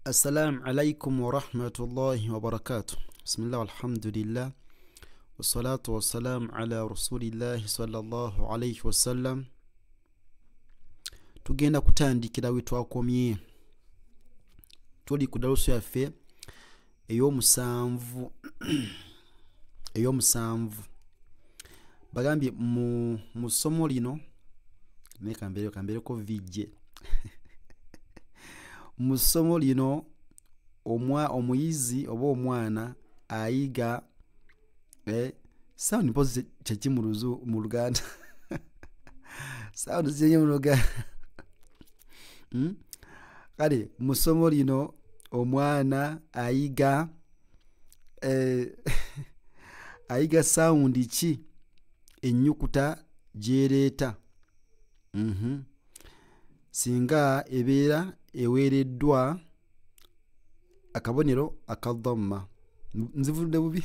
السلام عليكم ورحمة الله وبركاته. بسم الله والحمد لله والصلاة والسلام على رسول الله صلى الله عليه وسلم. tugenda kutandikira we twakomye. Tuli ku daluso yaffe ey'omusanvu bagambye mu ssomo lino kambereko vijje mu ssomo lino omuyizi oba omwana ayiga sound pose kyeki mu Luganda sound kyeki mu Luganda kale mu ssomo lino omwana ayiga ayiga sound ki ennyukuta gyereeta singa ebeera eweereddwa akabonero akadhamma. Nzivudde bubi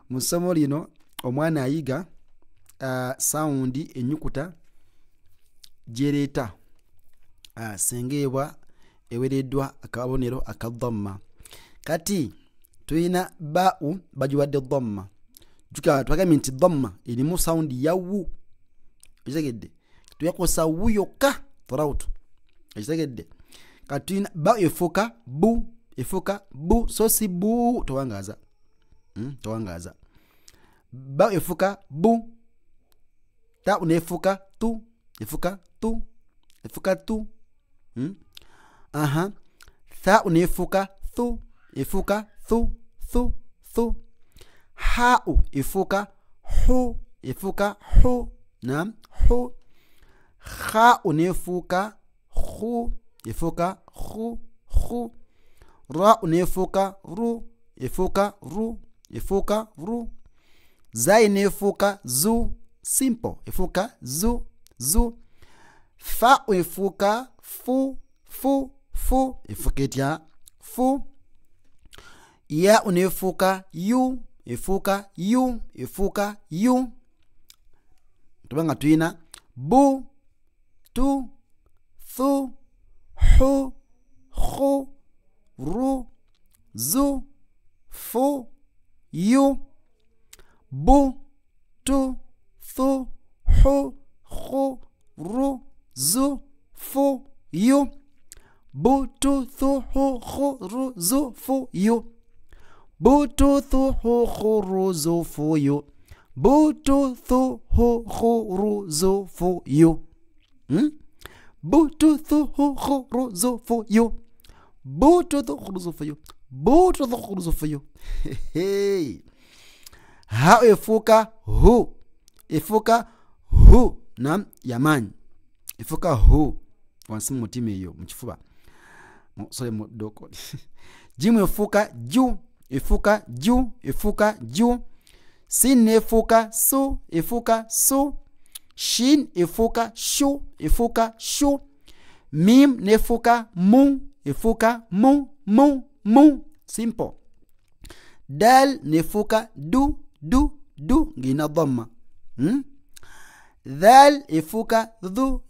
mu ssomo lino omwana ayiga sound ennyukuta gyereeta singa eweereddwa akabonero akadhamma. Kati tulina ba'u bagiwadde dhamma. Twagambye nti dhamma erimu sound ya wu. Ekitegedde tuyakosa wu yokka throughout. Ekitegedde kati tulina ba efuuka bu so si bu towangaaza ba efuuka bu ta unefuuka tu efuuka tu tha unefuuka thu efuuka thu ha efuuka hu naam hu kha unefuuka khu efuuka khu ra unefuuka ru efuuka ru za inefuuka zu simple efuuka zu fa efuuka fu efuuka etya fu ya unefuuka yu efuuka yu tubanga tuyina bu tu thu hu khu ru zu fu yu bu tu thu hu khu ru zu fu yu bu tu thu hu khu ru zu fu yu bu tu thu hu khu ru zu fu yu bu tu thu hu khu ru zu fu yu bu tu thu hu khu ru zu fu yu bu tu thu khu ru zu fu yu bu tu thu khu ru zu fu yu ha efuuka hu nam yamanyi efuuka hu wansi mu mutima eyo mu kifuba sorry mu doko jimu efuuka ju sin efuuka su shin efuuka shu mim nefuuka mu simple dal nefuuka du ngina dhamma dhal efuuka dhu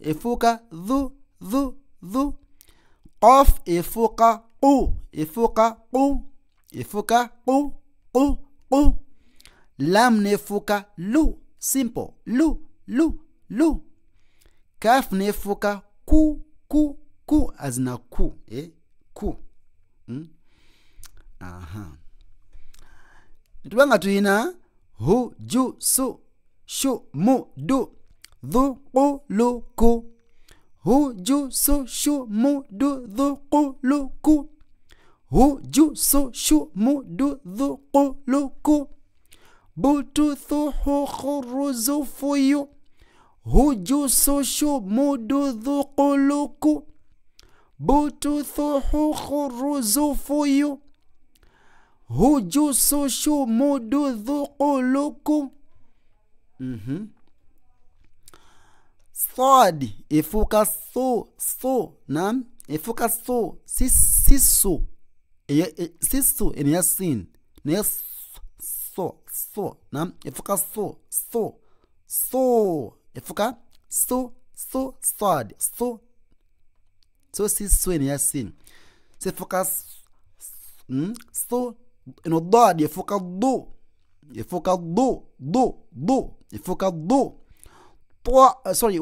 qaf efuuka qu lam nefuuka lu simple lu kaf nefuuka ku azina ku nitubanga tuyina hu ju su shu mu du dhu qu lu ku hu ju su shu mu du dhu qu lu ku hu ju su shu mu du dhu qu lu ku bu tu thu hu khu ru zu fu yu hu ju su shu mu du dhu qu lu ku bu tu thu hu khu ru zu fu yu hu ju su shu mu du dhu qu lu ku sad efuuka so nam efuuka so sisu eniya sin naye so nam efuuka so efuuka so sad so si so eniya sin سيفوق صو إنه الضاد يفوق الضو يفوق الضو ضو يفوق الضو طوا سوري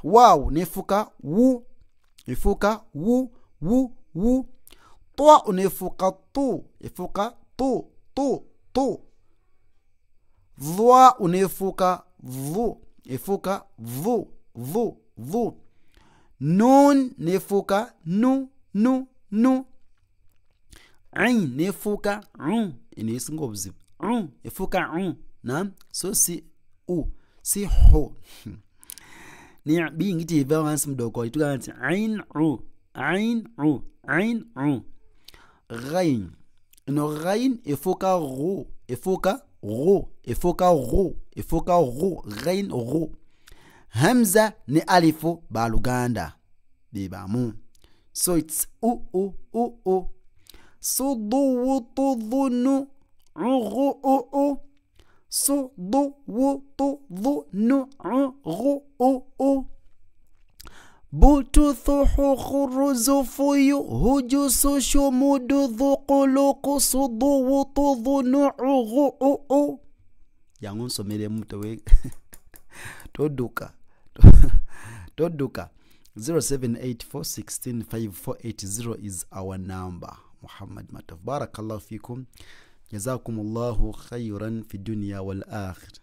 واو نفوق وو يفوق وو طوا نفوق الطو يفوق طو ضوا نفوق ضو يفوق ضو نون نفوق نو عين نفوق عون إني سنقبزب عون يفوق عون نعم سو سي او سي حو ni being it very some dog or to عين عو غين no غين يفوق رو يفوق رو غين رو همزة ni alifu baluganda bibamu so it's o صدو تظن عغو صدو تظن عغو بوتو ثحو خرز فيو هجوس شمود ذقلق صدو تظن عغو yangun somele mutawe toduka 0784165480 is our number. محمد ماتف بارك الله فيكم جزاكم الله خيرا في الدنيا والآخرة.